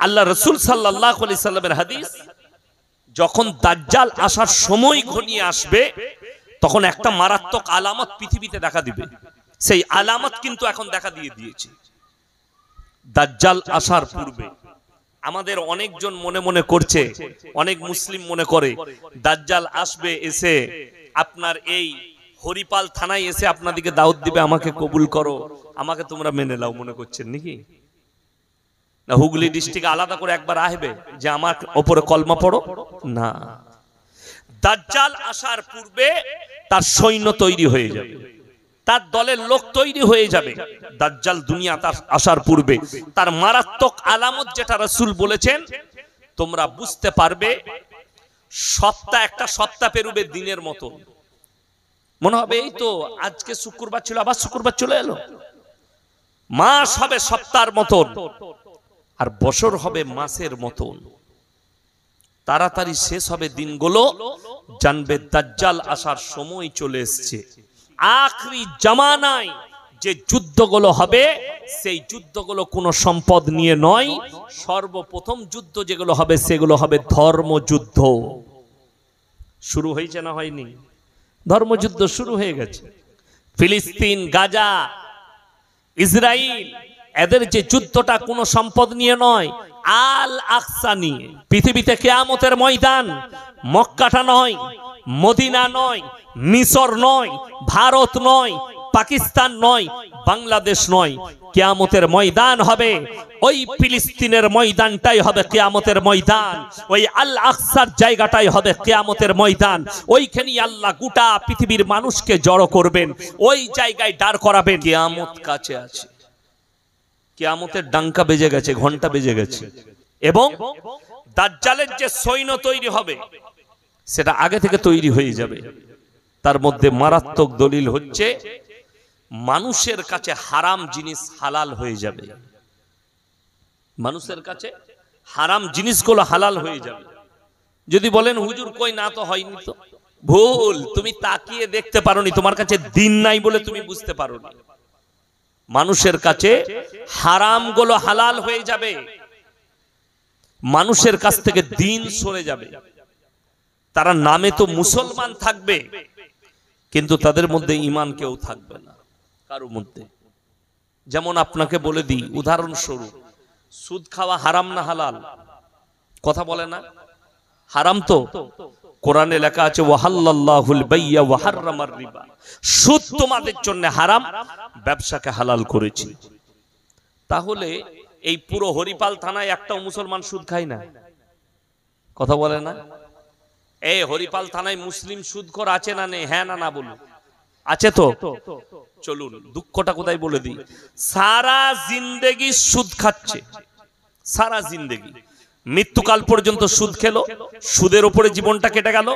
আল্লাহ রাসূল সাল্লাল্লাহু আলাইহি সাল্লামের হাদিস, যখন দাজ্জাল আসার সময় ঘনিয়ে আসবে তখন একটা মারাত্মক আলামত পৃথিবীতে দেখা দিবে। সেই আলামত কিন্তু এখন দেখা দিয়ে দিয়েছে। দাজ্জাল আসার পূর্বে আমাদের অনেকজন মনে মনে করছে, অনেক মুসলিম মনে করে দাজ্জাল আসবে, এসে আপনার এই হরিপাল থানায় এসে আপনাদেরকে দাওয়াত দিবে, আমাকে কবুল করো, আমাকে তোমরা মেনে নাও, মনে করছেন নাকি? না, হুগলি ডিস্ট্রিক্টে আলাদা করে একবার আসবে যে আমার উপরে কলমা পড়ো? না, দাজ্জাল আসার পূর্বে তার সৈন্য তৈরি হয়ে যাবে, তার দলের লোক তৈরি হয়ে যাবে। দাজ্জাল দুনিয়া তার আসার পূর্বে তার মারাত্মক আলামত যেটা রাসূল বলেছেন, তোমরা বুঝতে পারবে সপ্তাহ একটা সপ্তাহ পেরুবে দিনের মতো। মনে হবে এই তো আজকে শুক্রবার ছিল, আবার শুক্রবার চলে এলো। মাস হবে সপ্তাহের মতন, আর বছর হবে মাসের মতন। তাড়াতাড়ি শেষ হবে দিনগুলো, জানবে দাজ্জাল আসার সময় চলে এসেছে। আখরি জামানায় যে যুদ্ধগুলো হবে, সেই যুদ্ধগুলো কোনো সম্পদ নিয়ে নয়। সর্বপ্রথম যুদ্ধ যেগুলো হবে সেগুলো হবে ধর্মযুদ্ধ। শুরু হয়েছে না হয়নি? ধর্মযুদ্ধ শুরু হয়ে গেছে। ফিলিস্তিন, গাজা, ইসরায়েল, এদের যে যুদ্ধটা কোনো সম্পদ নিয়ে নয়, আল আকসা নিয়ে। পৃথিবীতে কিয়ামতের ময়দান মক্কাটা নয়, মদিনা নয়, মিশর নয়, ভারত নয়, পাকিস্তান নয়, বাংলাদেশ নয়। কিয়ামতের ময়দান হবে ওই ফিলিস্তিনের ময়দানটাই হবে কিয়ামতের ময়দান, ওই আল আকসার জায়গাটাই হবে কিয়ামতের ময়দান। ওইখানেই আল্লাহ গোটা পৃথিবীর মানুষকে জড়ো করবেন, ওই জায়গায় দাঁড় করাবেন। কিয়ামত কাছে আছে, কিয়ামতের ডাঙ্কা বেজে গেছে, ঘন্টা বেজে গেছে। এবং দাজ্জালের যে সৈন্য তৈরি হবে সেটা আগে থেকে তৈরি হয়ে যাবে। তার মধ্যে মারাত্মক দলিল হচ্ছে মানুষের কাছে হারাম জিনিস হালাল হয়ে যাবে। মানুষের কাছে হারাম জিনিসগুলো হালাল হয়ে যাবে। যদি বলেন হুজুর কই, না তো হয়নি, তো ভুল। তুমি তাকিয়ে দেখতে পারোনি, তোমার কাছে দিন নাই বলে তুমি বুঝতে পারোনি। মানুষের কাছে হারামগুলো হালাল হয়ে যাবে, মানুষের কাছ থেকে দিন সরে যাবে। তারা নামে তো মুসলমান থাকবে, কিন্তু তাদের মধ্যে ঈমান কেউ থাকবে না কারো মধ্যে। যেমন আপনাকে বলে দিই উদাহরণস্বরূপ, সুদ খাওয়া হারাম না হালাল? কথা বলে না? হারাম তো। কোরআনে লেখা আছে ওয়াহাল্লাল্লাহুল বাইয়া ওয়া হাররামার রিবা। সুদ তোমাদের জন্য হারাম, ব্যবসাকে হালাল করেছি। তাহলে এই পুরো হরিপাল থানায় একটাও মুসলমান সুদ খায় না? কথা বলে না? এই হরিপাল থানায় মুসলিম সুদখোর আছে না নেই? হ্যাঁ না না বলুন। আছে তো? চলুন দুঃখটা কোথায় বলে দিই। সারা জিন্দেগি সুদ খাচ্ছে, সারা জিন্দেগি, মৃত্যুকাল পর্যন্ত সুদ খেলো, সুদের উপরে জীবনটা কেটে গেল।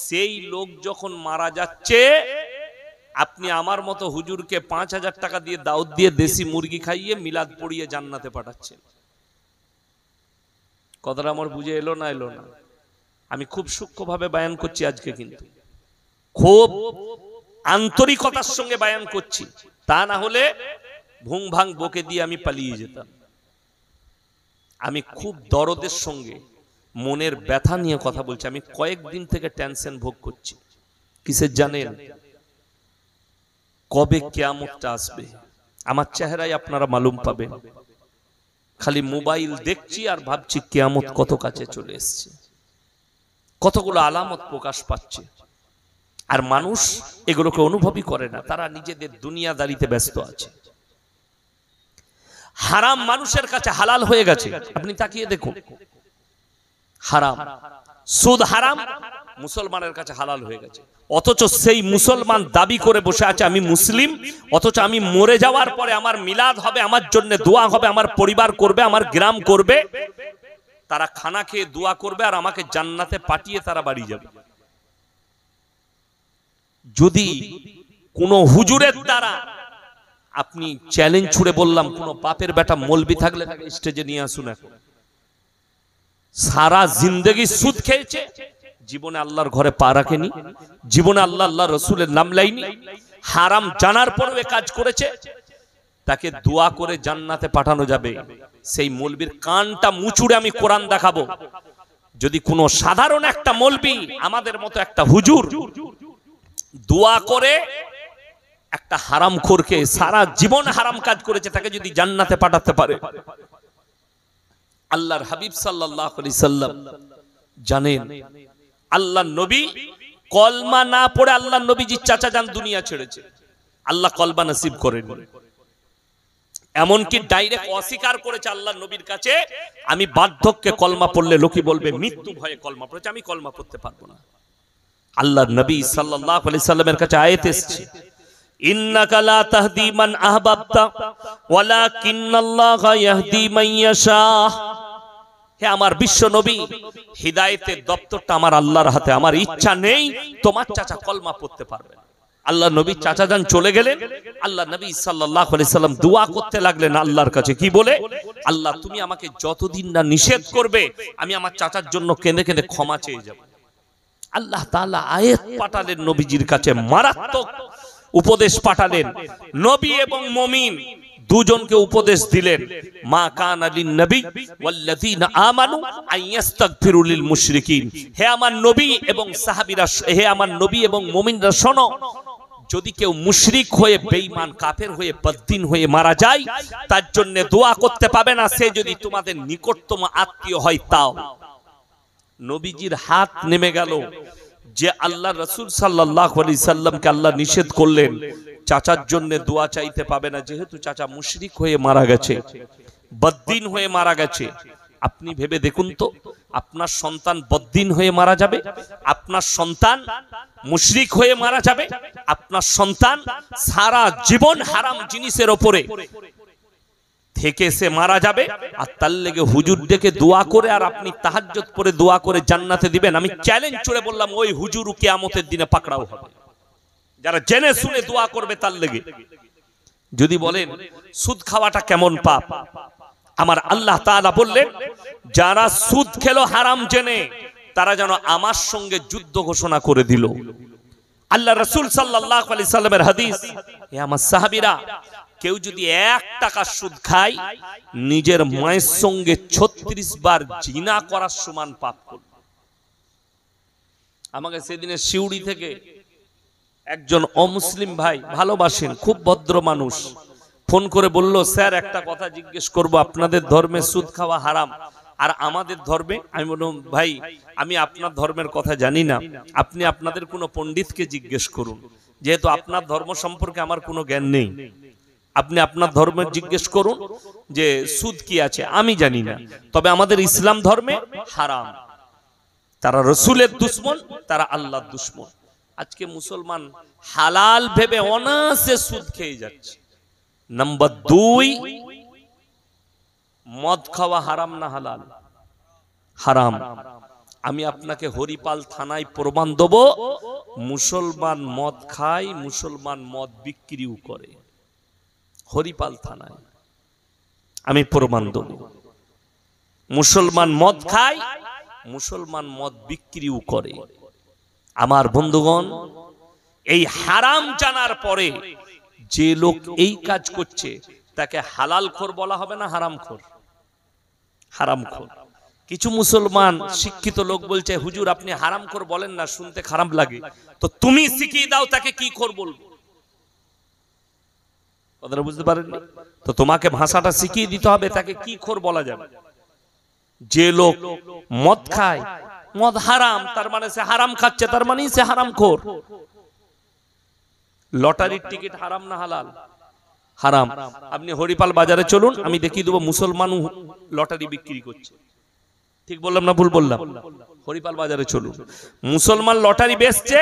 সেই লোক যখন মারা যাচ্ছে, আপনি আমার মতো হুজুরকে ৫,০০০ টাকা দিয়ে দাওয়াত দিয়ে দেশি মুরগি খাইয়ে মিলাদ পড়িয়ে জান্নাতে পাঠাচ্ছেন। কথাটা আমার বুঝে এলো না এলো না? আমি খুব সূক্ষ্মভাবে বায়ান করছি আজকে, কিন্তু খুব আন্তরিকতার সঙ্গে বায়ান করছি। তা না হলে ভুং ভাং বকে দিয়ে আমি পালিয়ে যেতাম। আমি খুব দরদের সঙ্গে মনের ব্যথা নিয়ে কথা বলছি। আমি কয়েকদিন থেকে টেনশন ভোগ করছি। কিসের জানেন? কবে কিয়ামতটা আসবে আমার চেহারায় আপনারা মালুম পাবেন। খালি মোবাইল দেখছি আর ভাবছি কিয়ামত কত কাছে চলে এসেছে, কতগুলো আলামত প্রকাশ পাচ্ছে, আর মানুষ এগুলোকে অনুভবই করে না। তারা নিজেদের দুনিয়াদারিতে ব্যস্ত আছে। হারাম মানুষের কাছে হালাল হয়ে গেছে। আপনি তাকিয়ে দেখুন, হারাম, সুদ হারাম মুসলমানের কাছে হালাল হয়ে গেছে। অথচ সেই মুসলমান দাবি করে বসে আছে আমি মুসলিম, অথচ আমি মরে যাওয়ার পরে আমার মিলাদ হবে, আমার জন্য দোয়া হবে, আমার পরিবার করবে, আমার গ্রাম করবে, তারা খানা খেয়ে দোয়া করবে, আর আমাকে জান্নাতে পাঠিয়ে তারা বাড়ি যাবে। যদি কোন হুজুরের দ্বারা, আপনি চ্যালেঞ্জ ছুড়ে বললাম, কোন বাপের বেটা মৌলবি থাকলে তাকে স্টেজে নিয়ে আসুন। এখন সারা জিন্দেগি সুদ খেয়েছে, জীবনে আল্লাহর ঘরে পা রাখেনি, জীবনে আল্লাহ রসুলের নাম লাইনি, হারাম জানার পরেও কাজ করেছে, তাকে দোয়া করে জান্নাতে পাঠানো যাবে। সেই মৌলবীর কানটা মুচুড়ে আমি কোরআন দেখাবো। যদি কোনো সাধারণ একটা মৌলবী আমাদের মতো একটা হুজুর দোয়া করে একটা হারামখোরকে, সারা জীবন হারাম কাজ করেছে, তাকে যদি জান্নাতে পাঠাতে পারে, আল্লাহর হাবিব সাল্লাল্লাহু আলাইহি সাল্লাম জানেন আল্লাহর নবী কলমা না পড়ে আল্লাহর নবীজির চাচা যান দুনিয়া ছেড়েছে, আল্লাহ কলমা নসিব করেন। এমনকি ডাইরেক্ট অস্বীকার করেছে আল্লাহর নবীর কাছে, আমি বার্ধক্যে কলমা পড়লে লোকে বলবে মৃত্যু ভয়ে কলমা পড়েছে, আমি কলমা পড়তে পারবো না। আল্লাহর নবী সাল্লাল্লাহু আলাইহি সাল্লামের কাছে আয়াত এসেছে, ইন্নাকা লা তাহদি মান আহবাবতা ওয়ালাকিন্নাল্লাহা ইয়াহদি মান ইয়াশা। হে আমার বিশ্ব নবী, হিদায়াতের দপ্তরটা আমার আল্লাহর হাতে, আমার ইচ্ছা নেই তোমার চাচা কলমা পড়তে পারবে না। আল্লাহ নবী চাচা যান চলে গেলেন, আল্লাহ নবী সাল্লাল্লাহু আলাইহি সাল্লাম দোয়া করতে লাগলেন আল্লাহর কাছে, কি বলে? আল্লাহ তুমি আমাকে যতদিন না নিষেধ করবে আমি আমার চাচার জন্য কেঁদে কেঁদে ক্ষমা চেয়ে যাব। আল্লাহ তাআলা আয়াত পাঠালেন নবীজির কাছে, মারাত্মক উপদেশ পাঠালেন। নবী এবং মুমিন দুজনকে উপদেশ দিলেন, মা কানা লিন নবী ওয়াল্লাযিনা আমানু আইয়াস্তাগফিরু লিল মুশরিকিন। হে আমার নবী এবং সাহাবীরা, হে আমার নবী এবং মুমিনরা শোনো, যদি কেউ মুশরিক হয়ে, বেঈমান কাফের হয়ে, বদ্দিন হয়ে মারা যায়, তার জন্য দোয়া করতে পাবে না, সে যদি তোমাদের নিকটতম আত্মীয় হয় তাও। নবীজির হাত নেমে গেল যে আল্লাহ রাসূল সাল্লাল্লাহু আলাইহি সাল্লামকে আল্লাহ নিষেধ করলেন চাচার জন্য দোয়া চাইতে পাবে না, যেহেতু চাচা মুশরিক হয়ে মারা গেছে, বদ্দিন হয়ে মারা গেছে। আপনি ভেবে দেখুন তো, আপনার সন্তান বদ্দিন হয়ে মারা যাবে, আপনার সন্তান মুশরিক হয়ে মারা যাবে, আপনার সন্তান সারা জীবন হারাম জিনিসের উপরে থেকে সে মারা যাবে, আর তার লেগে হুজুর ডেকে দোয়া করে আর আপনি তাহাজ্জুদ পড়ে দোয়া করে জান্নাতে দিবেন। আমি চ্যালেঞ্জ ছুড়ে বললাম, ওই হুজুর কিয়ামতের দিনে পাকড়াও হবে, যারা জেনে শুনে দোয়া করবে তার লেগে। যদি বলেন সুদ খাওয়াটা কেমন পাপ, আমার আল্লাহ তাআলা বললেন, যারা সুদ খেলো হারাম জেনে, তারা যেন আমার সঙ্গে যুদ্ধ ঘোষণা করে দিল। আল্লাহ রাসূল সাল্লাল্লাহু আলাইহি সাল্লামের হাদিস, হে আমার সাহাবীরা, কেউ যদি 1 টাকা সুদ খায়, নিজের মায়ের সঙ্গে 36 বার জিনা করার সমান পাপ করবে। আমাকে সেদিনে শিউড়ি থেকে একজন অমুসলিম ভাই, ভালোবাসেন, খুব ভদ্র মানুষ, ফোন করে বলল, স্যার একটা কথা জিজ্ঞেস করব, আপনাদের ধর্মে সুদ খাওয়া হারাম আর আমাদের ধর্মে? আমি বললাম, ভাই আমি আপনার ধর্মের কথা জানি না, আপনি আপনাদের কোনো পণ্ডিতকে জিজ্ঞেস করুন, যেহেতু আপনার ধর্ম সম্পর্কে আমার কোনো জ্ঞান নেই। আপনি আপনার ধর্মের জিজ্ঞেস করুন যে সুদ কি আছে, আমি জানি না। তবে আমাদের ইসলাম ধর্মে হারাম। তারা রসুলের দুশমন, তারা আল্লাহর দুশমন। আজকে মুসলমান হালাল ভেবে অনায়াসে সুদ খেয়ে যাচ্ছে। নাম্বার 2, মদ খাওয়া হারাম না হালাল? হারাম। আমি আপনাকে হরিপাল থানায় প্রমাণ দেব, মুসলমান মদ খায়, মুসলমান মদ বিক্রিও করে। হরিপাল থানায় আমি প্রমাণ দেব, মুসলমান মদ খায়, মুসলমান মদ বিক্রিও করে। আমার বন্ধুগণ, এই হারাম জানার পরে যে লোক এই কাজ করছে তাকে হালালখোর বলা হবে না হারামখোর? হারামখোর। কিছু মুসলমান শিক্ষিত লোক বলছে, হুজুর আপনি হারামখোর বলেন না, শুনতে খারাপ লাগে, তো তুমি শিখিয়ে দাও তাকে কি খোর বলবো। কথাটা বুঝতে পারেননি তো? তোমাকে ভাষাটা শিখিয়ে দিতে হবে, তাকে কি খোর বলা যাবে। যে লোক মদ খায়, মদ হারাম, তার মানে সে হারাম খাচ্ছে, তার মানে সে হারামখোর। লটারির টিকিট হারাম না হালাল? হারাম। আপনি হরিপাল বাজারে চলুন, আমি দেখিয়ে দেবো মুসলমান লটারি বিক্রি করছে। ঠিক বললাম না ভুল বললাম? হরিপাল বাজারে চলুন, মুসলমান লটারি বেচছে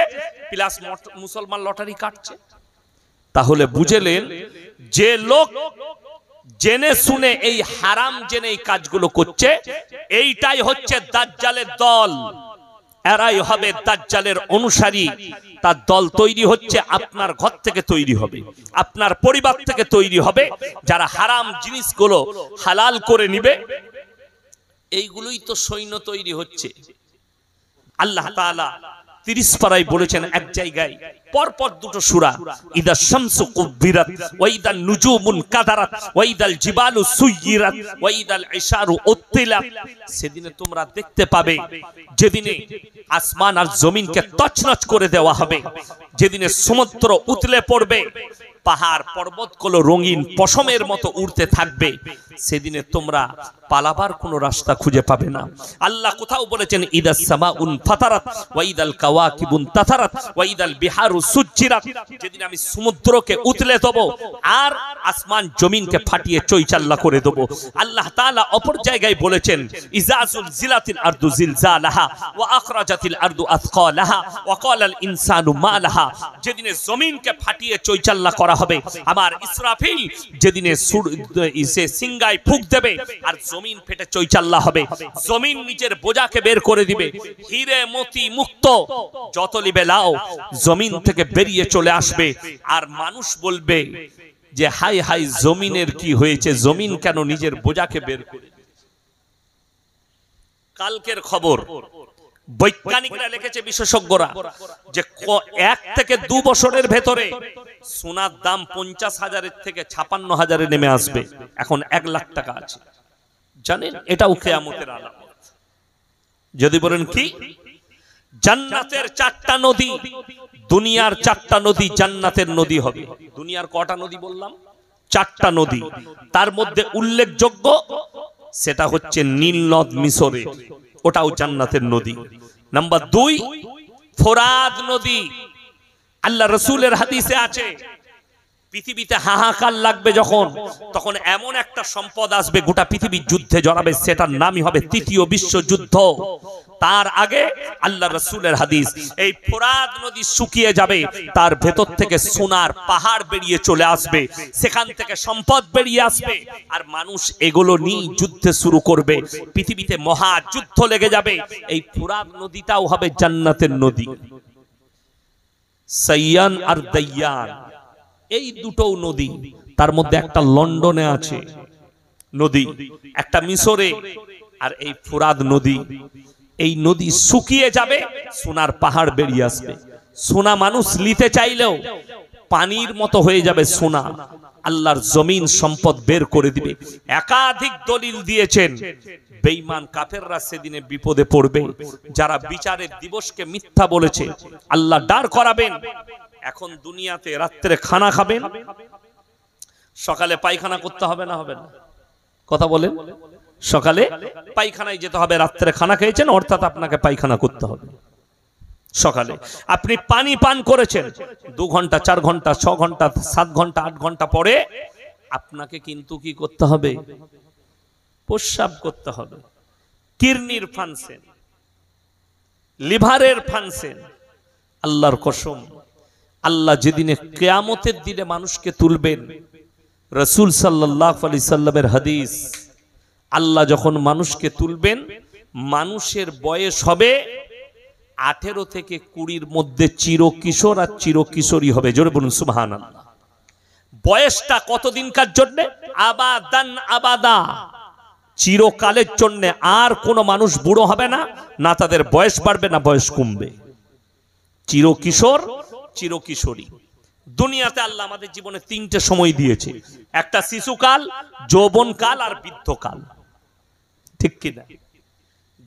প্লাস মুসলমান লটারি কাটছে। তাহলে বুঝলেন, যে লোক জেনে শুনে এই হারাম জেনে এই কাজগুলো করছে, এইটাই হচ্ছে দাজ্জালের দল, এরাই হবে দাজ্জালের অনুসারী। তার দল তৈরি হচ্ছে, আপনার ঘর থেকে তৈরি হবে, আপনার পরিবার থেকে তৈরি হবে, যারা হারাম জিনিসগুলো হালাল করে নিবে। এইগুলোই তো সৈন্য তৈরি হচ্ছে। আল্লাহ তাআলা 30 পারায় বলেছেন এক জায়গায়, পরপর দুটো সূরা, ইদা শামসু কুবিরাত ওয়া ইদান নুজুমুন কাদারাত ওয়া ইদাল জিবালু সুয়িরাত ওয়া ইদাল ইশারু উত্তিলাত। সেদিনে তোমরা দেখতে পাবে যেদিনে আসমান আর জমিনকে তছনছ করে দেওয়া হবে, যেদিনে সমুদ্র উতলে পড়বে, পাহাড় পর্বতগুলো রঙিন পশমের মতো উড়তে থাকবে, সেদিনে তোমরা পালাবার কোনো রাস্তা খুঁজে পাবে না। আল্লাহ কোথাও বলেছেন ইদাস সামাউন ফাতারাত ওয়া ইদাল কাওয়াকিবুন তাতারাত ওয়া ইদাল বিহারু সুজ্জিরাত, যেদিন আমি সমুদ্রকে উতলে দেব আর আসমান জমিনকে ফাটিয়ে চৈচাল্লা করে দেব। আল্লাহ তাআলা অপর জায়গায় বলেছেন ইজাজুল জিলাতিল আরদু জিলজালাহা ওয়া আখরাজাতিল আরদু আথকালাহা ওয়া ক্বালাল ইনসানু মা লাহা, যেদিনে জমিনকে ফাটিয়ে চৈচাল্লা করা হবে। আমার ইসরাফিল যেদিনে সে সিংগায় ফুঁক দেবে আর জমিন ফেটে চৈচাল্লা হবে, জমিন নিজের বোঝাকে বের করে দিবে, হিরে মতি মুক্ত যত লিবে লাও জমিন থেকে বেরিয়ে চলে আসবে। আর মানুষ বলবে যে হাই হাই জমিনের কি হয়েছে, জমিন কেন নিজের বোঝাকে বের করে। কালকের খবর বৈজ্ঞানিকরা লিখেছে, বিশেষজ্ঞরা, যে 1 থেকে 2 বছরের ভেতরে সোনার দাম 50,000 থেকে 56,000 নেমে আসবে। এখন 1 লাখ টাকা আছে, জানেন? এটাও কিয়ামতের আলামত। যদি বলেন কি, জান্নাতের 4টা নদী, দুনিয়ার 4টা নদী জান্নাতের নদী হবে। দুনিয়ার কটা নদী বললাম? 4টা নদী। তার মধ্যে উল্লেখযোগ্য সেটা হচ্ছে নীল নদ মিশরে, ওটাও জান্নাতের নদী। নাম্বার 2 ফোরাত নদী। আল্লাহ রাসূলের হাদিসে আছে পৃথিবীতে হাহাকার লাগবে যখন, তখন এমন একটা সম্পদ আসবে গোটা পৃথিবী যুদ্ধে জড়াবে, সেটার নামই হবে 3য় বিশ্বযুদ্ধ। তার আগে আল্লাহ রাসূলের হাদিস, এই ফোরাত নদী শুকিয়ে যাবে, তার ভেতর থেকে সোনার পাহাড় বেরিয়ে চলে আসবে, সেখান থেকে সম্পদ বেরিয়ে আসবে, আর মানুষ এগুলো নিয়ে যুদ্ধ শুরু করবে, পৃথিবীতে মহাযুদ্ধ লেগে যাবে। এই ফোরাত নদীটাও হবে জান্নাতের নদী। সাইয়ান আর দাইয়ান, এই দুটো নদী, তার মধ্যে একটা লন্ডনে আছে নদী, একটা মিশরে, আর এই ফোরাত নদী। এই নদী শুকিয়ে যাবে, সোনার পাহাড় বেরিয়ে আসবে। সোনা মানুষ নিতে চাইলেও পানির মতো হয়ে যাবে সোনা, আল্লাহর জমিন সম্পদ বের করে দিবে। একাধিক দলিল দিয়েছেন। বেঈমান কাফেররা সেদিনে বিপদে পড়বে, যারা বিচারের দিবসকে মিথ্যা বলেছে। আল্লাহ দাঁড় করাবেন। এখন দুনিয়াতে রাত্রে খানা খাবেন, সকালে পায়খানা করতে হবে না, হবে না? কথা বলেন। সকালে পায়খানায় যেতে হবে, রাত্রে খানা খেয়েছেন অর্থাৎ আপনাকে পায়খানা করতে হবে। সকালে আপনি পানি পান করেছেন, 2 ঘন্টা 4 ঘন্টা 6 ঘন্টা 7 ঘন্টা 8 ঘন্টা পরে আপনাকে কিন্তু কি করতে হবে? প্রস্রাব করতে হবে। কিডনির ফাংশন, লিভারের ফাংশন। আল্লাহর কসম, আল্লাহ যেদিনে কিয়ামতের দিনে মানুষকে তুলবেন, রাসূল সাল্লাল্লাহু আলাইহি সাল্লামের হাদিস, আল্লাহ যখন মানুষকে তুলবেন, মানুষের বয়স হবে 18 থেকে 20-র মধ্যে, চিরকিশোর আর চিরকিশোরী হবে। জোরে বলুন সুবহানাল্লাহ। বয়সটা কতদিনকার জন্য? আবাদান আবাদা, চিরকালের জন্য। আর কোন মানুষ বুড়ো হবে না, না তাদের বয়স বাড়বে না বয়স কমবে। চিরকিশোর চিরকিশোরী। দুনিয়াতে আল্লাহ আমাদের জীবনে 3টে সময় দিয়েছে, একটা শিশুকাল, যৌবনকাল আর বৃদ্ধকাল। ঠিক কি না?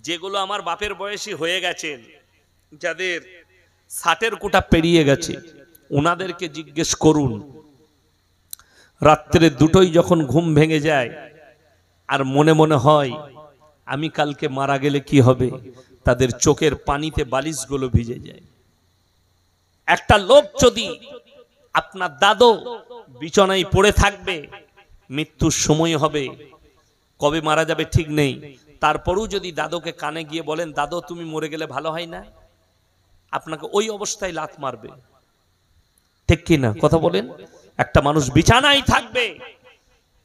যেগুলো আমার বাপের বয়সী হয়ে গেছেন, যাদের 60-এর কোটা পেরিয়ে গেছে, ওনাদেরকে জিজ্ঞেস করুন, রাত্রে 2টোই যখন ঘুম ভেঙে যায় আর মনে মনে হয় আমি কালকে মারা গেলে কি হবে, তাদের চোখের পানিতে বালিশগুলো ভিজে যায়। একটা লোক যদি, আপনার দাদু বিছানায় পড়ে থাকবে, মৃত্যুর সময় হবে, কবে মারা যাবে ঠিক নেই, তারপরেও যদি দাদুকে কানে গিয়ে বলেন দাদু তুমি মরে গেলে ভালো হয় না, আপনাকে ওই অবস্থায় লাথ মারবে। ঠিক কি না? কথা বলেন। একটা মানুষ বিছানায় থাকবে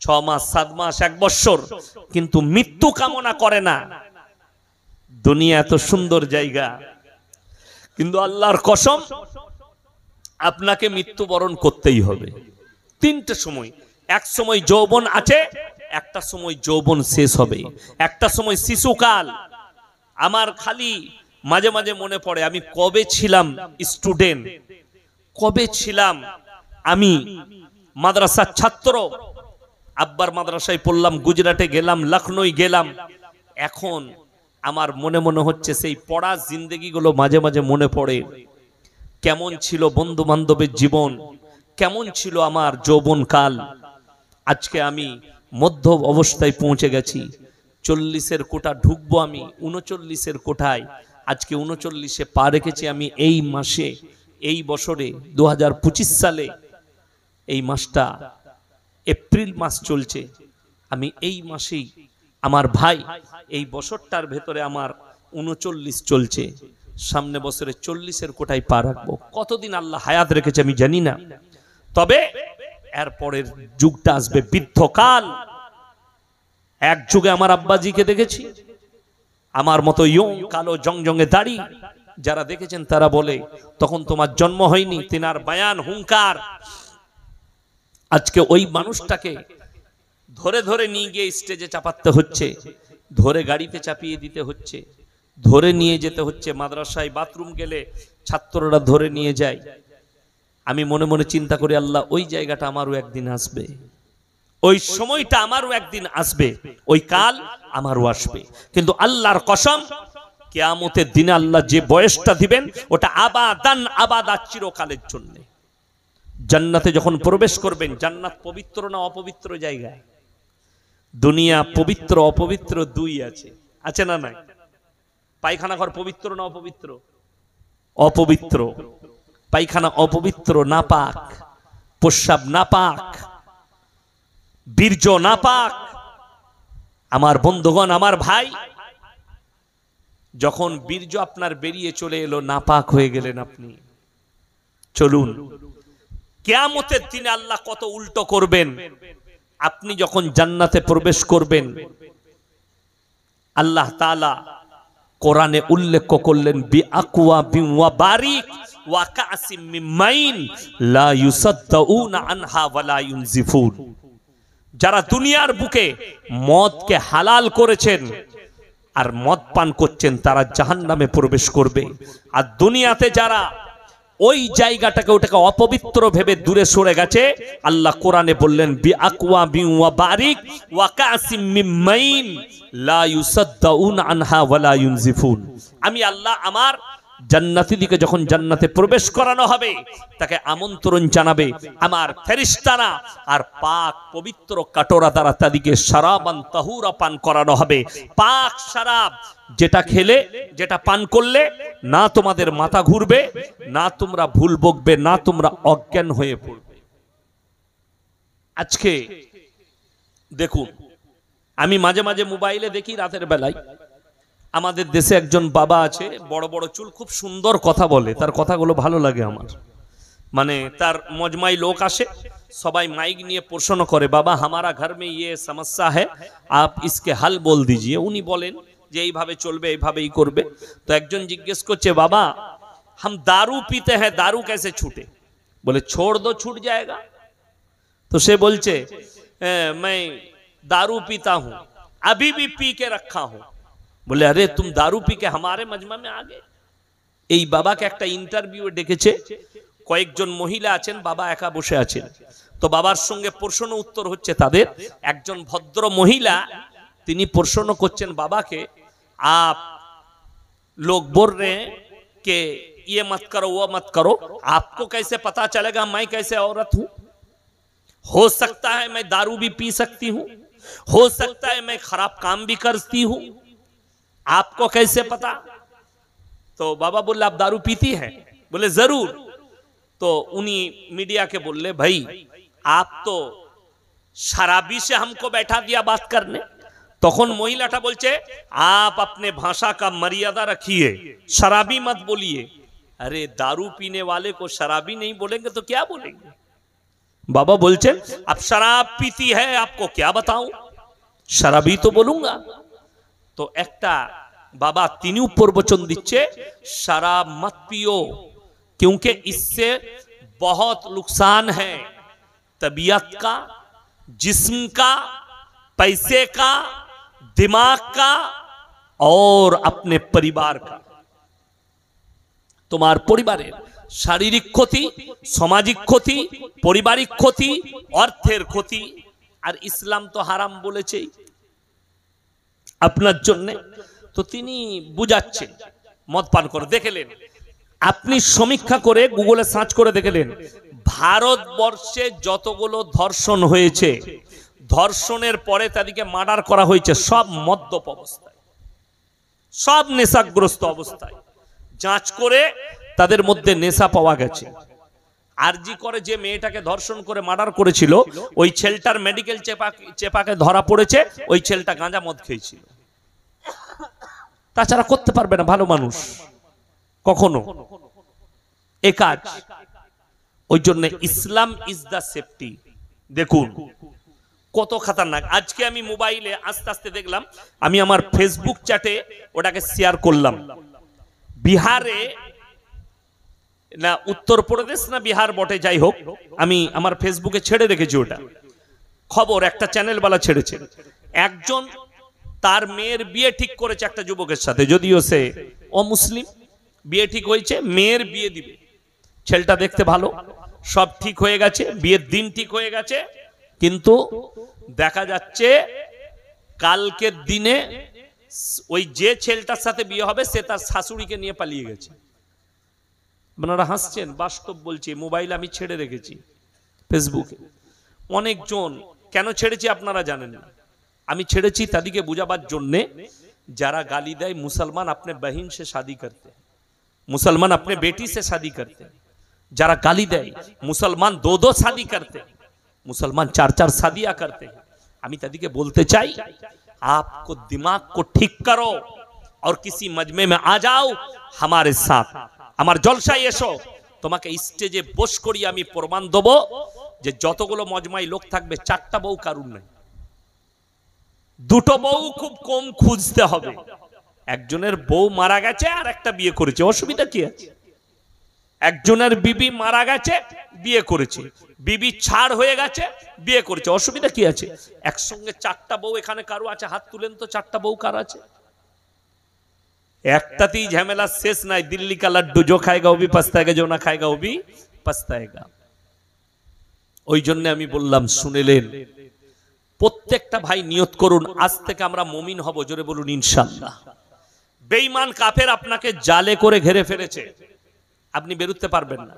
6 মাস 7 মাস 1 বছর, কিন্তু মৃত্যু কামনা করে না। দুনিয়া এত সুন্দর জায়গা, কিন্তু আল্লাহর কসম আপনাকে মৃত্যুবরণ করতেই হবে। 3টে সময়। এক সময় যৌবন আছে, একটা সময় যৌবন শেষ হবে, একটা সময় শিশুকাল। আমার খালি মাঝে মাঝে মনে পড়ে আমি কবে ছিলাম স্টুডেন্ট, কবে ছিলাম আমি মাদ্রাসার ছাত্র, আব্বার মাদ্রাসায় পড়লাম, গুজরাটে গেলাম, লখনৌ গেলাম। এখন আমার মনে মনে হচ্ছে সেই পড়া জিন্দেগিগুলো মাঝে মাঝে মনে পড়ে। কেমন ছিল বন্ধু বান্ধবের জীবন, কেমন ছিল আমার যৌবনকাল। আজকে আমি মধ্য অবস্থায় পৌঁছে গেছি, 40-এর কোঠা ঢুকবো আমি 39-এর কোঠায়। আজকে 39-এ পা রেখেছি আমি এই মাসে, এই বছরে 2025 সালে। এই মাসটা এপ্রিল মাস চলছে, আমি এই মাসেই, আমার ভাই এই বছরটার ভেতরে আমার 39 চলছে, সামনে বছরে 40-এর কোঠায় পা রাখবো। কতদিন আল্লাহ হায়াত রেখেছে আমি জানি না, তবে এরপরের যুগটা আসবে বৃদ্ধকাল। এক যুগে আমার আব্বাজিকে দেখেছি, আমার মতো ইয়ং কালো জংজঙে দাড়ি, যারা দেখেছেন তারা বলে তখন তোমার জন্ম হয়নি। তিনার বায়ান হুঙ্কার, আজকে ওই মানুষটাকে ধরে ধরে নিয়ে গিয়ে স্টেজে চাপাতে হচ্ছে, ধরে গাড়িতে চাপিয়ে দিতে হচ্ছে, ধরে নিয়ে যেতে হচ্ছে। মাদ্রাসায় বাথরুম গেলে ছাত্ররা ধরে নিয়ে যায়। আমি মনে মনে চিন্তা করি, আল্লাহ ওই জায়গাটা আমারও একদিন আসবে, ওই সময়টা আমারও একদিন আসবে, ওই কাল আমারও আসবে। কিন্তু আল্লাহর কসম, কিয়ামতের দিনে আল্লাহ যে বয়সটা দিবেন ওটা আবাদান আবাদা, চিরকালের জন্য। জান্নাতে যখন প্রবেশ করবেন, জান্নাত পবিত্র না অপবিত্র জায়গা? দুনিয়া পবিত্র অপবিত্র দুই আছে, আছে না নাই? পায়খানা ঘর পবিত্র না অপবিত্র? অপবিত্র। পায়খানা অপবিত্র, নাপাক, প্রস্রাব নাপাক, বীর্য নাপাক। আমার বন্ধুগণ, আমার ভাই, যখন বীর্য আপনার বেরিয়ে চলে এলো, নাপাক হয়ে গেলেন আপনি, চলুন কিয়ামতের দিনে আল্লাহ কত উল্টো করবেন। আপনি যখন জান্নাতে প্রবেশ করবেন, আল্লাহ তাআলা কোরআনে উল্লেখ করলেন, বিআকওয়া বিওয়া বারিক ওয়া কাসিম মিন মাইন লা ইউসাদ্দাউনা আনহা ওয়া লা ইউনজিফুন। যারা দুনিয়ার বুকে মদকে হালাল করেছেন আর মদ পান করছেন, তারা জাহান্নামে প্রবেশ করবে। আর দুনিয়াতে যারা ওই জায়গাটাকে, ওটাকে অপবিত্র ভেবে দূরে সরে গেছে, আল্লাহ কোরআনে বললেন, বিআকওয়া বিওয়া বারিক ওয়া কাসিম মিন মাইন লা ইউসাদ্দাউনা আনহা ওয়া লা ইউনজিফুন। আমি আল্লাহ আমার জান্নাতীদেরকে যখন জান্নাতে প্রবেশ করানো হবে, তাকে আমন্ত্রণ জানাবে আমার ফেরেশতারা, আর পাক পবিত্র কাটোরা দ্বারা তাদেরকে শরাবান তাহুরা পান করানো হবে। পাক শরাব, যেটা খেলে, যেটা পান করলে না তোমাদের মাথা ঘুরবে, না তোমরা ভুল বকবে, না তোমরা অজ্ঞান হয়ে পড়বে। আজকে দেখুন, আমি মাঝে মাঝে মোবাইলে দেখি রাতের বেলায়, আমাদের দেশে একজন বাবা আছে, বড় বড় চুল, খুব সুন্দর কথা বলে, তার কথাগুলো ভালো লাগে আমার। মানে তার মজমাই লোক আসে, সবাই মাইক নিয়ে প্রশ্ন করে, বাবা হামারা ঘর মে ইয়ে সমস্যা হ্যায়, আপ ইসকে হাল বল দিজিয়ে। উনি বলেন যে এইভাবে চলবে, এইভাবেই করবে। তো একজন জিজ্ঞেস করছে, বাবা हम दारू पीते हैं, दारू कैसे छूटे? बोले छोड़ दो, छूट जाएगा। तो से बोलचे, मैं दारू पीता हूं, अभी भी पी के रखा हूं। बोले अरे तुम दारू पी के हमारे मजमा में आ गए। এই বাবাকে একটা ইন্টারভিউ ডেকেছে, কয়েকজন মহিলা আছেন, বাবা একা বসে আছেন। তো বাবার সঙ্গে প্রশ্ন উত্তর হচ্ছে তাদের। একজন ভদ্র মহিলা, তিনি প্রশ্ন করছেন বাবাকে, आप लोग बोल रहे हैं कि ये मत करो, वो मत करो, आपको कैसे पता चलेगा मैं कैसे औरत हूं? हो सकता है मैं दारू भी पी सकती हूं, हो सकता है मैं खराब काम भी करती हूं, आपको कैसे पता? तो बाबा बोले आप दारू पीती हैं? बोले जरूर। तो उन्हीं मीडिया के बोले, भाई आप तो शराबी से हमको बैठा दिया बात करने। तखन महिलाटा बोलছে, आप अपने भाषा का मर्यादा रखिए, शराबी मत बोलिए। अरे दारू पीने वाले को शराबी नहीं बोलेंगे तो क्या बोलेंगे? बाबा बोलছে, अब शराब पीती है, आपको क्या बताऊं, शराबी तो बोलूंगा। तो একটা बाबा तीनों प्रवचन দিচ্ছে, शराब मत पियो, क्योंकि इससे बहुत नुकसान है, तबीयत का, जिस्म का, पैसे का, दिमाग का और अपने परिवार का। তোমার পরিবারের শারীরিক ক্ষতি, সামাজিক ক্ষতি, পারিবারিক ক্ষতি, অর্থের ক্ষতি। আর ইসলাম তো হারাম বলেছেই আপনার জন্য। তো তিনি বুঝাচ্ছেন মদ পান করে দেখলেন, আপনি সমীক্ষা করে গুগলে সার্চ করে দেখলেন ভারতবর্ষে যতগুলো ধর্ষণ হয়েছে, ধর্ষণের পরে তাদেরকে মার্ডার করা হয়েছে সব মদ্যপ অবস্থায়, সব নেশাগ্রস্ত অবস্থায়। যাঞ্চ করে তাদের মধ্যে নেশা পাওয়া গেছে। আরজি করে যে মেয়েটাকে ধর্ষণ করে মার্ডার করেছিল, ওই ছেলেটার মেডিকেল চেপাকে ধরা পড়েছে, ওই ছেলেটা গাঁজা মদ খেয়েছিল। তাছাড়া করতে পারবে না ভালো মানুষ কখনো এ কাজ। ওই জন্য ইসলাম ইজ দা সেফটি। দেখুন কত খতরনাক। আজকে আমি মোবাইলে আস্তে আস্তে দেখলাম, আমি আমার ফেসবুক চ্যাটে ওটাকে শেয়ার করলাম। বিহারে না উত্তরপ্রদেশ না বিহার বটে, যাই হোক, আমি আমার ফেসবুকে ছেড়ে রেখেছি ওটা খবর, একটা চ্যানেলওয়ালা ছেড়েছে। একজন তার মেয়ের বিয়ে ঠিক করেছে একটা যুবকের সাথে, যদিও সে অমুসলিম। বিয়ে ঠিক হয়েছে, মেয়ের বিয়ে দিবে। ছেলেটা দেখতে ভালো, সব ঠিক হয়ে গেছে, বিয়ের দিন ঠিক হয়ে গেছে, কিন্তু দেখা যাচ্ছে কালকের দিনে ওই যে ছেলেটার সাথে বিয়ে হবে সে তার শাশুড়িকে নিয়ে পালিয়ে গেছে। আপনারা হাসছেন, বাস্তব বলছি, মোবাইল আমি ছেড়ে রেখেছি ফেসবুকে। অনেকজন কেন ছেড়েছি আপনারা জানেন না। আমি ছেড়েছি তাদেরকে বুঝাবার জন্যে যারা গালি দেয় মুসলমান अपने बहन से शादी करते हैं, मुसलमान अपने बेटी से शादी करते हैं। যারা গালি দেয় মুসলমান दो दो शादी करते हैं, मुसलमान चार चार शादियां करते हैं। আমি তাদেরকে বলতে চাই, आपको दिमाग को ठीक करो और किसी मजमे में आ जाओ हमारे साथ, আমার জলসায় এসো। তোমাকে স্টেজে বস করি, আমি প্রমাণ দেব যে যতগুলো মজমায় লোক থাকবে চারটা বউ কারুর নাই, দুটো বউ খুব কম খুঁজতে হবে। একজনের বউ মারা গেছে আর একটা বিয়ে করেছে, অসুবিধা কি আছে? একজনের বিবি মারা গেছে, বিয়ে করেছে, বিবি ছাড় হয়ে গেছে, বিয়ে করেছে, অসুবিধা কি আছে? একসঙ্গে চারটা বউ এখানে কারো আছে? হাত তুলেন তো, চারটা বউ কার আছে? একটাতেই ঝামেলা শেষ নাই। দিল্লি কা লাড্ডু जो खाएगा वो भी पछताएगा, जो ना खाएगा वो भी पछताएगा। ওই জন্য আমি বললাম, শুনেলেন, প্রত্যেকটা ভাই নিয়ত করুন আজ থেকে আমরা মুমিন হব। জোরে বলুন ইনশাআল্লাহ। বেঈমান কাফের আপনাকে জালে করে ঘিরে ফেলেছে, আপনি বেরোতে পারবেন না।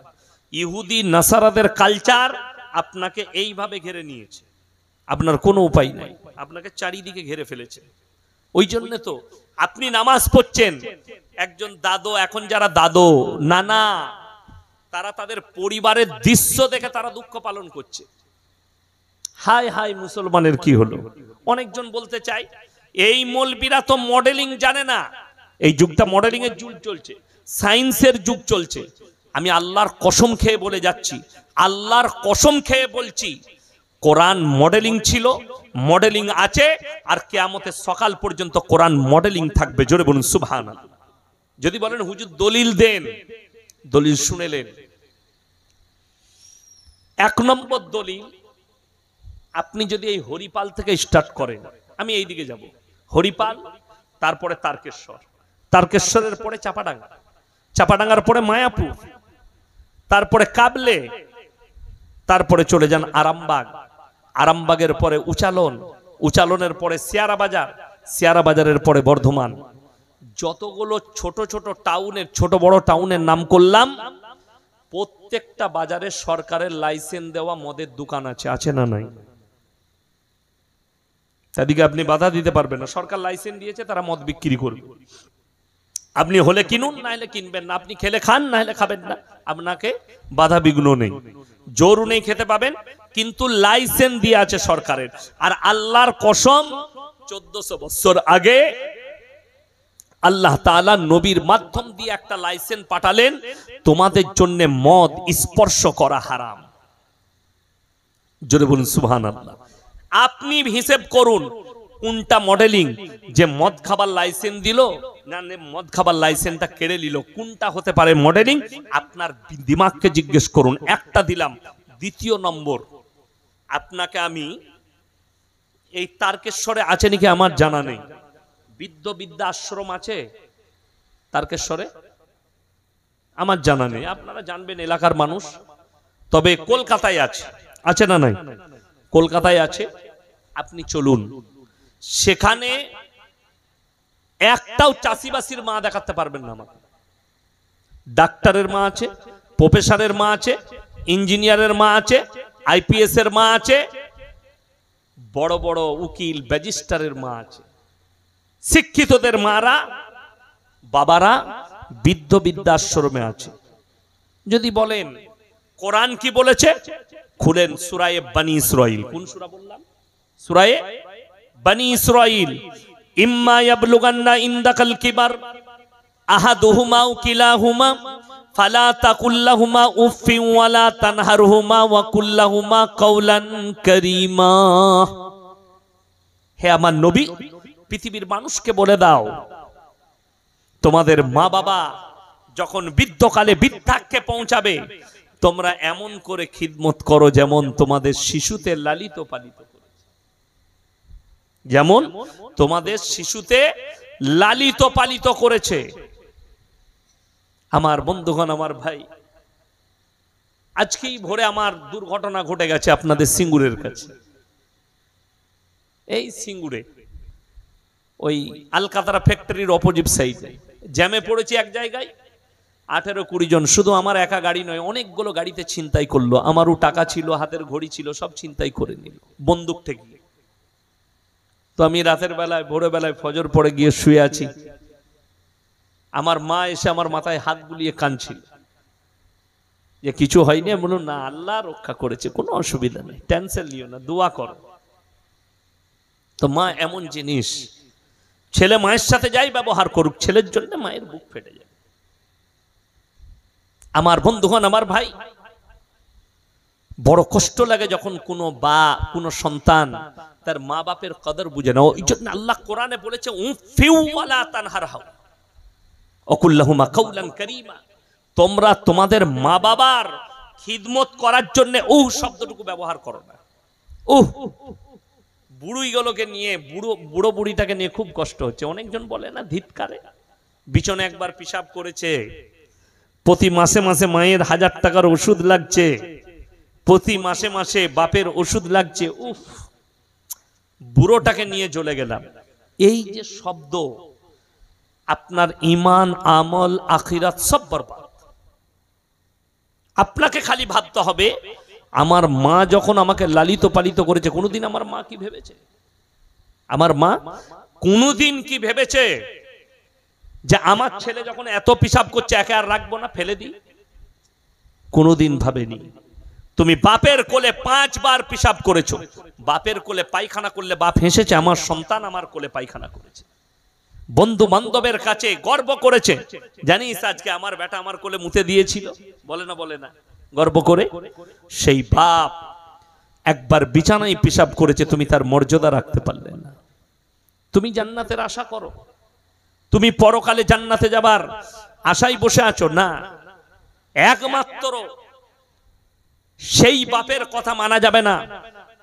ইহুদি নাসারাদের কালচার আপনাকে এইভাবে ঘিরে নিয়েছে, আপনার কোনো উপায় নাই, আপনাকে চারিদিকে ঘিরে ফেলেছে। ওই জন্য তো আপনি নামাজ পড়ছেন, একজন দাদো, এখন যারা দাদো নানা, তারা তাদের পরিবারের দৃশ্য দেখে তারা দুঃখ পালন করছে। হাই হাই মুসলমানের কি হলো? অনেকজন বলতে চাই এই মৌলবীরা তো মডেলিং জানে না। এই যুগটা মডেলিং এর যুগ চলছে, সায়েন্সের যুগ চলছে। আমি আল্লাহর কসম খেয়ে বলে যাচ্ছি, আল্লাহর কসম খেয়ে বলছি, কোরআন মডেলিং ছিল, মডেলিং আছে, আর কিয়ামতের সকাল পর্যন্ত কোরআন মডেলিং থাকবে। জোরে বলুন সুবহানাল্লাহ। যদি বলেন হুজুর দলিল দেন, দলিল শুনেলেন। এক নম্বর দলিল, আপনি যদি এই হরিপাল থেকে স্টার্ট করেন, আমি এই দিকে যাব, হরিপাল, তারপরে তারকেশ্বর, তারকেশ্বরের পরে চাপাডাঙ্গা, চাপাডাঙ্গার পরে মায়াপুর, তারপরে কাবলে, তারপরে চলে যান আরামবাগ, আরামবাগের পরে উচালন, উচালনের পরে সিয়ারা বাজার, সিয়ারা বাজারের পরে বর্ধমান। যতগুলো ছোট ছোট টাউনের, ছোট বড় টাউনের নাম করলাম, প্রত্যেকটা বাজারে সরকারের লাইসেন্স দেওয়া মদের দোকান আছে, আছে না নাই? তাদেরকে আপনি বাধা দিতে পারবেন না, সরকার লাইসেন্স দিয়েছে, তারা মদ বিক্রি করবে। আপনি হলে কিনুন, না হলে কিনবেন না, আপনি খেলে খান, না হলে খাবেন না, আপনাকে বাধা বিঘ্ন নেই, জোর নেই, খেতে পাবেন, কিন্তু লাইসেন্স দিয়ে আছে সরকারের। আর আল্লাহর কসম, 1400 বছর আগে আল্লাহ তাআলা নবীর মাধ্যম দিয়ে একটা লাইসেন্স পাঠালেন, তোমাদের জন্য মদ স্পর্শ করা হারাম। জোরে বলুন সুবহানাল্লাহ। আপনি হিসেব করুন কোনটা মডেলিং, যে মদ খাবার লাইসেন্স দিল না মদ খাবার লাইসেন্সটা কেড়ে নিল, কোনটা হতে পারে মডেলিং? আপনার দিমাগকে জিজ্ঞেস করুন। একটা দিলাম। দ্বিতীয় নম্বর, আপনাকে আমি, এই তারকেশ্বরে আছে নাকি আমার জানা নেই, বৃদ্ধ বিদ্যা আশ্রম আছে তারকেশ্বরে? আমার জানা নেই, আপনারা জানবেন এলাকার মানুষ। তবে কলকাতায় আছে, আছে না নাই? কলকাতায় আছে, আপনি চলুন, সেখানে একটাও চাষিবাসীর মা দেখাতে পারবেন না আমাকে। ডাক্তারের মা আছে, প্রফেসরের মা আছে, ইঞ্জিনিয়ারের মা আছে, আইপিএস এর মা আছে, বড় বড় উকিল ব্যারিস্টারের মা আছে। শিক্ষিতদের মারা বাবারা বৃদ্ধ বৃদ্ধাশ্রমে আছে। যদি বলেন কোরআন কি বলেছে, খুলেন সূরায়ে বনী ইসরাঈল। কোন সূরা বললাম? সূরায়ে বনী ইসরাঈল। ইম্মা ইয়াবলুগান্না ইনদাকাল কিবার আহাদুহুমা আও কিলাহুমা ফালা তাকুল লাহুমা উফফিন ওয়ালা তানহারহুমা ওয়া কুল লাহুমা কাওলান কারীমা। হে আমার নবী, পৃথিবীর মানুষকে বলে দাও, তোমাদের মা বাবা যখন বৃদ্ধকালে বৃদ্ধাক্যে পৌঁছাবে, তোমরা এমন করে খিদমত করো যেমন তোমাদের শিশুতে লালিত পালিত করেছে, যেমন তোমাদের শিশুতে লালিত পালিত করেছে। আমার বন্ধুগণ, আমার ভাই, আজকেই ভোরে আমার দুর্ঘটনা ঘটে গেছে আপনাদের সিঙ্গুরের কাছে। এই সিঙ্গুরে ওই আলকাতরা ফ্যাক্টরির অপোজিট সাইডে জ্যামে পড়েছি এক জায়গায়, 18-20 জন, শুধু আমার একা গাড়ি নয়, অনেকগুলো গাড়িতে ছিনতাই করলো। আমারও টাকা ছিল, হাতের ঘড়ি ছিল, সব ছিনতাই করে নিল বন্দুক থেকে। তো আমি রাতের বেলায়, ভোরের বেলায় ফজর পড়ে গিয়ে শুয়ে আছি। আমার মা এসে আমার মাথায় হাত বুলিয়ে কাঁদছিল যে কিছু হয়নি। আমি বললাম না, আল্লাহ রক্ষা করেছে, কোনো অসুবিধা নেই, টেনশন নিও না, দোয়া করো। তো মা এমন জিনিস, ছেলে মায়ের সাথে যাই ব্যবহার করুক, ছেলের জন্য মায়ের বুক ফেটে যায়। আমার বন্ধুগণ, আমার ভাই, বড় কষ্ট লাগে যখন কোনো সন্তান তার মা বাপের কদর বুঝে না। ওই জন্য আল্লাহ কোরআনে বলেছে উফিউ ওয়ালা তানহারহু ওয়াকুল লাহুমা কাওলান কারীমা। তোমরা তোমাদের মা বাবার খিদমত করার জন্য শব্দটুকু ব্যবহার করো না। বুড়িগুলোকে নিয়ে, বুড়ো বুড়িটাকে নিয়ে খুব কষ্ট হচ্ছে। অনেকজন বলে না ধিৎকারে, বিছনে একবার পেশাব করেছে, প্রতি মাসে মাসে মায়ের 1000 টাকার ওষুধ লাগছে, প্রতি মাসে মাসে বাপের ওষুধ লাগছে, বুড়োটাকে নিয়ে চলে গেলাম। এই যে শব্দ, আপনার ঈমান, আমল, আখিরাত সব বরবাদ। আপনাকে খালি ভাবতে হবে, আমার মা যখন আমাকে লালিত পালিত করেছে, কোনোদিন আমার মা কি ভেবেছে? আমার মা কোনোদিন কি ভেবেছে যে আমার ছেলে যখন এত পেশাব করছে একে আর রাখবো না, ফেলে দিই? কোনোদিন ভাবেনি। তুমি বাপের কোলে 5 বার পেশাব করেছো, বাপের কোলে পায়খানা করলে বাপ হেসেছে, আমার সন্তান আমার কোলে পায়খানা করেছে। বন্ধু বান্ধবের কাছে গর্ব করেছে, জানিস আজকে আমার বেটা আমার কোলে মুতে দিয়েছিল, বলে না? বলে না? গর্ব করে। সেই বাপ একবার বিছানায় পেশাব করেছে, তুমি তার মর্যাদা রাখতে পারলে না। তুমি জান্নাতের আশা করো, তুমি পরকালে জান্নাতে যাবার আশায় বসে আছো না। একমাত্র সেই বাপের কথা মানা যাবে না।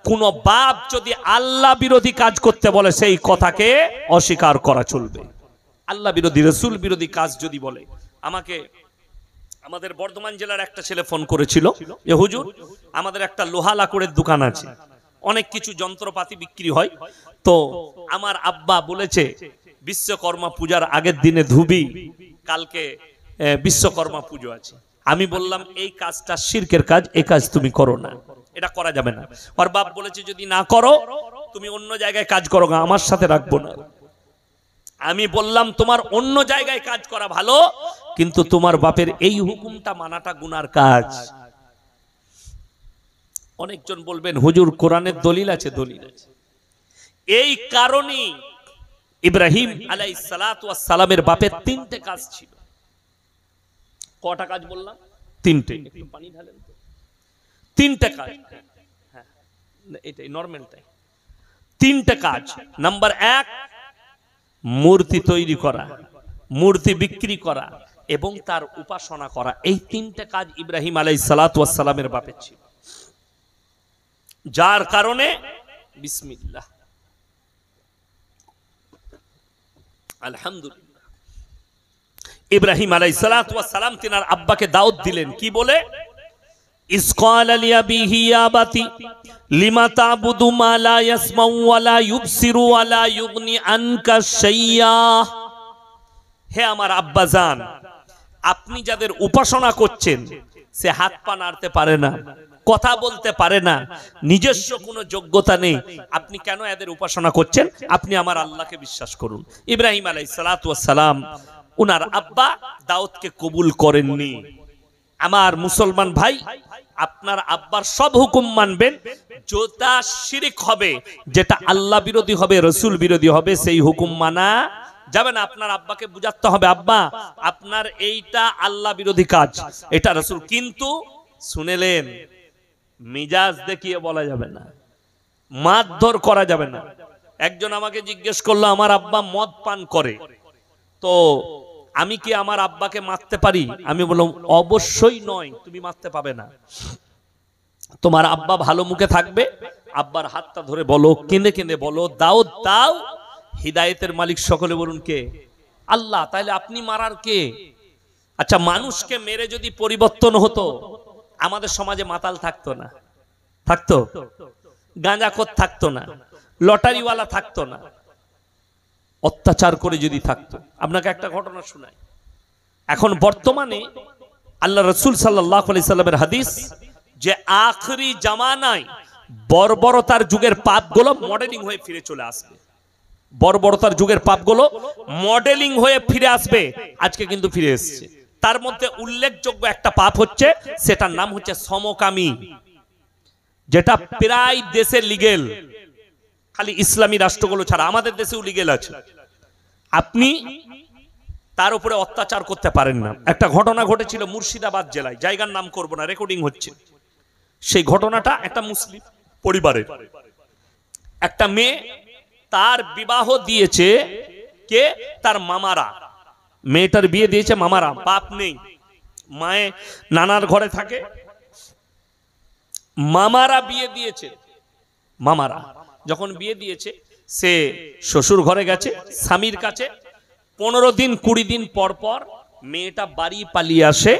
কোন বাপ যদি আল্লাহ বিরোধী কাজ করতে বলে, সেই কথাকে অস্বীকার করা চলবে। আল্লাহ বিরোধী, রাসূল বিরোধী কাজ যদি বলে। আমাকে আমাদের বর্ধমান জেলার একটা ছেলে ফোন করেছিল যে হুজুর, আমাদের একটা লোহা লাকড়ের দোকান আছে, অনেক কিছু যন্ত্রপাতি বিক্রি হয়, তো আমার আব্বা বলেছে বিশ্বকর্মা পূজার আগের দিনে ধুবি, কালকে বিশ্বকর্মা পুজো আছে। আমি বললাম এই কাজটা শিরকের কাজ, এই কাজ তুমি করো না, এটা করা যাবে না। ওর বাপ বলেছে যদি না করো তুমি অন্য জায়গায় কাজ করো, আমার সাথে রাখবো না। আমি বললাম তোমার অন্য জায়গায় কাজ করা ভালো, কিন্তু তোমার বাপের এই হুকুমটা মানাটা গুনার কাজ। অনেকজন বলবেন হুজুর কোরআনের দলিল আছে, দলিল আছে। এই কারণেই ইব্রাহিম আলাইহিস সালাতু ওয়াস সালামের বাপের 3টে কাজ ছিল। কটা কাজ বললাম? 3টে। একটু পানি ঢালেন তো। 3টে কাজ, হ্যাঁ এটাই নরমালটাই। 3টে কাজ। নাম্বার 1, মূর্তি তৈরি করা, মূর্তি বিক্রি করা এবং তার উপাসনা করা। এই 3টে কাজ ইব্রাহিম আলাইহিস সালাতু ওয়াস সালামের বাপের ছিল, যার কারণে বিসমিল্লাহ আলহামদুলিল্লাহ ইব্রাহিম আলাইহিসসালাতু ওয়াস সালাম তিনার আব্বাকে দাওয়াত দিলেন কি বলে, ইস ক্বালা লিআবিহি ইয়া আবাতি লিমা তা'বুদু মা লা ইয়াসমাউ ওয়া লা ইউবসিরু ওয়া লা ইউগনি আনকা শাইয়্যা। হে আমার আব্বাজান, আপনি যাদের উপাসনা করছেন সে হাত পা নাড়তে পারে না, কথা বলতে পারে না, নিজস্ব কোনো যোগ্যতা নেই, আপনি কেন এদের উপাসনা করছেন? আপনি আমার আল্লাহকে বিশ্বাস করুন। ইব্রাহিম আলাইহিসসালাতু ওয়াস সালাম উনার আব্বা দাউদকে কবুল করেননি। আমার মুসলমান ভাই, আপনার আব্বার সব হুকুম মানবেন, যেটা শিরক হবে, যেটা আল্লাহ বিরোধী হবে, রসুল বিরোধী হবে, সেই হুকুম মানা যাবে না। আপনার আব্বাকে বুঝাতে হবে, আব্বা আপনার এইটা আল্লাহ বিরোধী কাজ, এটা রসুল, কিন্তু শুনেলেন মিজাজ দেখিয়ে বলা যাবে না, মারধর করা যাবে না। একজন আমাকে জিজ্ঞেস করলো, আমার আব্বা মদ পান করে, তো আমি কি আমার আব্বাকে মারতে পারি? আমি বললাম অবশ্যই নয়, তুমি মারতে পাবে না। তোমার আব্বা ভালো মুখে থাকবে, আব্বার হাতটা ধরে বলো, কেঁদে কেঁদে বলো, দাও দাও। হিদায়েতের মালিক সকলে বলুন কে? আল্লাহ। তাহলে আপনি মারার কে? আচ্ছা, মানুষকে মেরে যদি পরিবর্তন হতো, আমাদের সমাজে মাতাল থাকতো না, থাকতো? গাঁজাখোর থাকতো না, লটারিওয়ালা থাকতো না, অত্যাচার করে যদি থাকতো। আপনাকে একটা ঘটনা শোনাই। এখন বর্তমানে আল্লাহ রসুল সাল্লাল্লাহু আলাইহি সাল্লামের হাদিস যে আখরি জামানায় বর্বরতার যুগের পাপগুলো মডেলিং হয়ে ফিরে চলে আসবে। বর্বরতার যুগের পাপগুলো মডেলিং হয়ে ফিরে আসবে। আজকে কিন্তু ফিরে এসেছে। তার মধ্যে উল্লেখযোগ্য একটা পাপ হচ্ছে, সেটার নাম হচ্ছে সমকামী, যেটা প্রায় দেশে লিগেল, খালি ইসলামী রাষ্ট্রগুলো ছাড়া আমাদের দেশেও লিগেল আছে। আপনি তার উপরে অত্যাচার করতে পারেন না। একটা ঘটনা ঘটেছিল মুর্শিদাবাদ জেলায়, জায়গার নাম করব না, রেকর্ডিং হচ্ছে। সেই ঘটনাটা একটা মুসলিম পরিবারের, একটা মেয়ে, তার বিবাহ দিয়েছে কে? তার মামারা। মেয়েটার বিয়ে দিয়েছে মামারা, বাপ নেই, মায়ে নানার ঘরে থাকে, মামারা বিয়ে দিয়েছে। মামারা যখন বিয়ে দিয়েছে, সে শ্বশুর ঘরে গেছে স্বামীর কাছে। 15 দিন 20 দিন পর পর মেয়েটা বাড়ি পালিয়ে আসে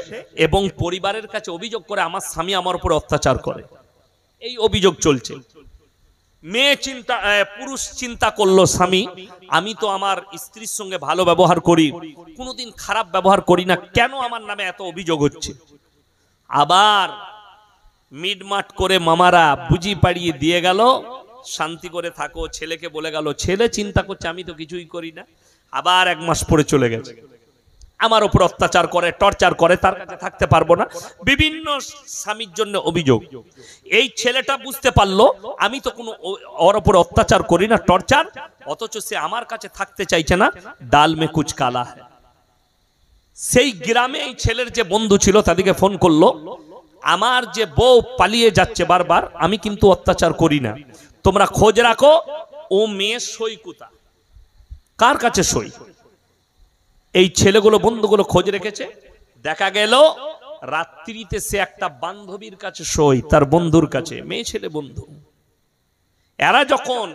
এবং পরিবারের কাছে অভিযোগ করে, আমার স্বামী আমার উপর অত্যাচার করে। এই অভিযোগ চলছে। মেয়ে চিন্তা, পুরুষ চিন্তা করলো, স্বামী আমি তো আমার স্ত্রীর সঙ্গে ভালো ব্যবহার করি, কোনোদিন খারাপ ব্যবহার করি না, কেন আমার নামে এত অভিযোগ হচ্ছে? আবার মিটমাট করে মামারা বুঝি পাড়িয়ে দিয়ে গেল, শান্তি করে থাকো। ছেলেকে বলে গেল, ছেলে চিন্তা করছে আমি তো কিছুই করি না। আবার 1 মাস পরে চলে গেছে, আমার উপর অত্যাচার করে, টর্চার করে, তার কাছে থাকতে পারবো না, বিভিন্ন স্বামীর জন্য অভিযোগ। এই ছেলেটা বুঝতে পারলো আমি তো কোনো ওর উপর অত্যাচার করি না, টর্চার, অথচ সে আমার কাছে থাকতে চাইছে না। ডাল মে কুচ কালা হ্যায়। সেই গ্রামে এই ছেলের যে বন্ধু ছিল তাদেরকে ফোন করলো, আমার যে বউ পালিয়ে যাচ্ছে বারবার, আমি কিন্তু অত্যাচার করি না, তোমরা খোঁজ রাখো ও মেয়ে সই কোথা, কার কাছে সই। এই ছেলেগুলো বন্ধুগুলো খোঁজ রেখেছে। দেখা গেল রাত্রিতে সে একটা বান্ধবীর কাছে সই, তার বন্ধুর কাছে, মেয়ে ছেলে বন্ধু। এরা যখন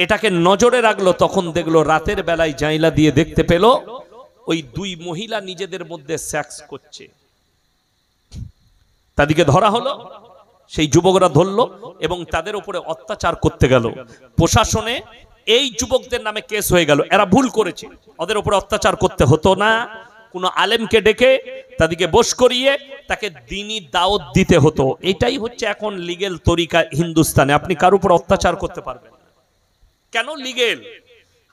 এটাকে নজরে রাখলো, তখন দেখলো রাতের বেলায় জাইলা দিয়ে দেখতে পেল ওই 2 মহিলা নিজেদের মধ্যে সেক্স করছে। তাদেরকে ধরা হলো, সেই যুবকরা ধরলো এবং তাদের উপরে অত্যাচার করতে গেল। প্রশাসনে এই যুবকদের নামে কেস হয়ে গেল, এরা ভুল করেছে, ওদের উপরে অত্যাচার করতে হতো না। কোনো আলেমকে ডেকে তাদেরকে বশ করিয়ে তাকে দ্বীনি দাওয়াত দিতে হতো। এটাই হচ্ছে এখন লিগেল তরিকা হিন্দুস্তানে। আপনি কার উপর অত্যাচার করতে পারবেন না। কেন লিগেল?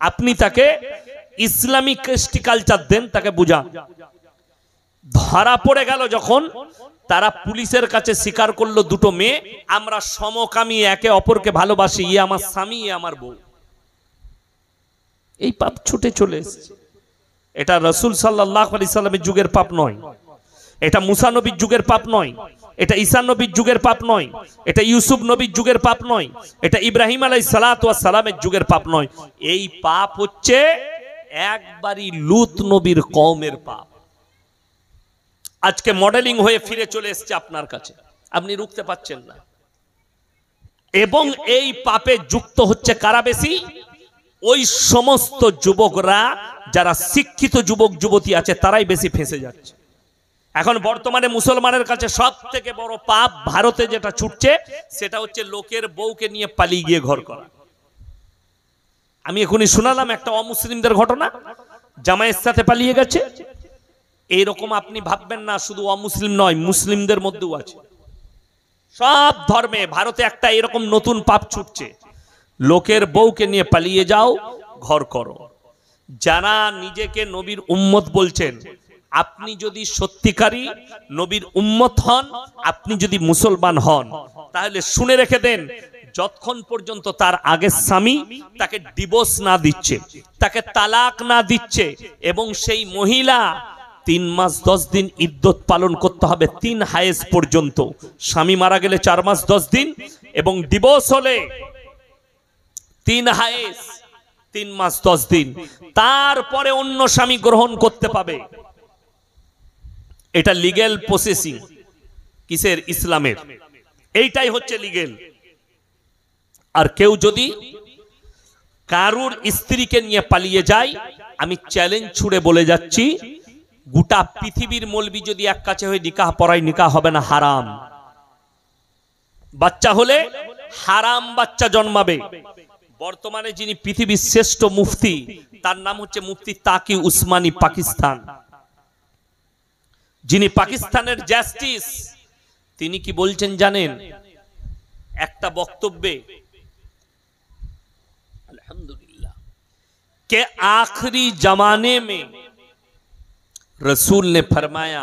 আপনি তাকে ইসলামিক কৃষ্টি কালচার দেন, তাকে বুঝান। ধরা পড়ে গেল যখন, তারা পুলিশের কাছে স্বীকার করলো, 2টো মেয়ে আমরা সমকামী, একে অপরকে ভালোবাসি, ইয়ে আমার স্বামী, ইয়ে আমার বউ। এই পাপ ছুটে চলে এসেছে। এটা রাসূল সাল্লাল্লাহু আলাইহি সাল্লামের যুগের পাপ নয়, এটা মুসা নবীর যুগের পাপ নয়, এটা ঈসা নবীর যুগের পাপ নয়, এটা ইউসুফ নবীর যুগের পাপ নয়, এটা ইব্রাহিম আলাইহিস সালাতু ওয়াস সালামের যুগের পাপ নয়। এই পাপ হচ্ছে একবারই লূত নবীর কওমের পাপ। আজকে মডেলিং হয়ে ফিরে চলে এসেছে আপনার কাছে, আপনি রুখতে পারছেন না। এবং এই পাপে যুক্ত হচ্ছে কারা বেশি? ওই সমস্ত যুবকরা যারা শিক্ষিত যুবক যুবতী আছে তারাই বেশি ফেঁসে যাচ্ছে। এখন বর্তমানে মুসলমানের কাছে সব থেকে বড় পাপ ভারতে যেটা ছুটছে সেটা হচ্ছে লোকের বউকে নিয়ে পালিয়ে গিয়ে ঘর করা। আমি এখনই শোনালাম একটা অমুসলিমদের ঘটনা, জামাইয়ের সাথে পালিয়ে গেছে। এইরকম আপনি ভাববেন না শুধু অমুসলিম নয়, মুসলিমদের মধ্যেও আছে। সব ধর্মে ভারতে একটা এরকম নতুন পাপ ছুটছে, লোকের বউকে নিয়ে পালিয়ে যাও, ঘর করো। যারা নিজেকে নবীর উম্মত বলছেন, আপনি যদি সত্যিকারী নবীর উম্মত হন, আপনি যদি মুসলমান হন, তাহলে শুনে রেখে দেন, যতক্ষণ পর্যন্ত তার আগের স্বামী তাকে ডিভোর্স না দিচ্ছে, তাকে তালাক না দিচ্ছে, এবং সেই মহিলা 3 মাস 10 দিন ইদ্যত পালন করতে হবে 3 হায়েজ পর্যন্ত। স্বামী মারা গেলে 4 মাস 10 দিন, এবং ডিভোর্স হলে 3 হায়েজ 3 মাস 10 দিন, তারপরে অন্য স্বামী গ্রহণ করতে পাবে। এটা লিগ্যাল প্রসেসিং। কিসের? ইসলামের। এইটাই হচ্ছে লিগ্যাল। আর কেউ যদি কারুর স্ত্রীকে নিয়ে পালিয়ে যায়, আমি চ্যালেঞ্জ ছুড়ে বলে যাচ্ছি, গোটা পৃথিবীর মৌলবি যদি এক কাছে হয়ে নিকাহ পড়ায়, নিকাহ হবে না, হারাম। বাচ্চা হলে হারাম বাচ্চা জন্মাবে। বর্তমানে যিনি পৃথিবীর শ্রেষ্ঠ মুফতি, তার নাম হচ্ছে মুফতি তাকি উসমানী, পাকিস্তান। যিনি পাকিস্তানের জাস্টিস, তিনি কি বলছেন জানেন? একটা বক্তব্যে, अल्हम्दुलिल्लाह, के आखिरी जमाने में रसूल ने फरमाया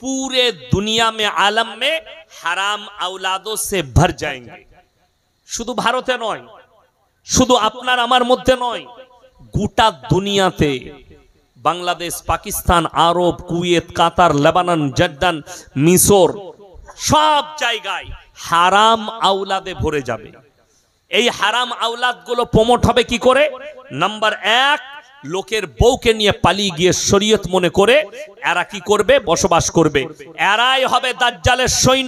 पूरे दुनिया में आलम में हराम औलादों से भर जाएंगे। শুধু ভারতে নয়, শুধু আপনার আমার মধ্যে নয়, গোটা দুনিয়াতে, বাংলাদেশ, পাকিস্তান, আরব, কুয়েত, কাতার, লেবানন, জর্ডান, মিশর, সব জায়গায় হারাম আওলাদে ভরে যাবে। এই হারাম আওলাদ গুলো প্রমোট হবে কি করে? নাম্বার 1, লোকের বউকে নিয়ে পালিয়ে গিয়ে শরীয়ত মনে করে এরা কি করবে? বসবাস করবে। এরাই হবে দাজ্জালের সৈন্য।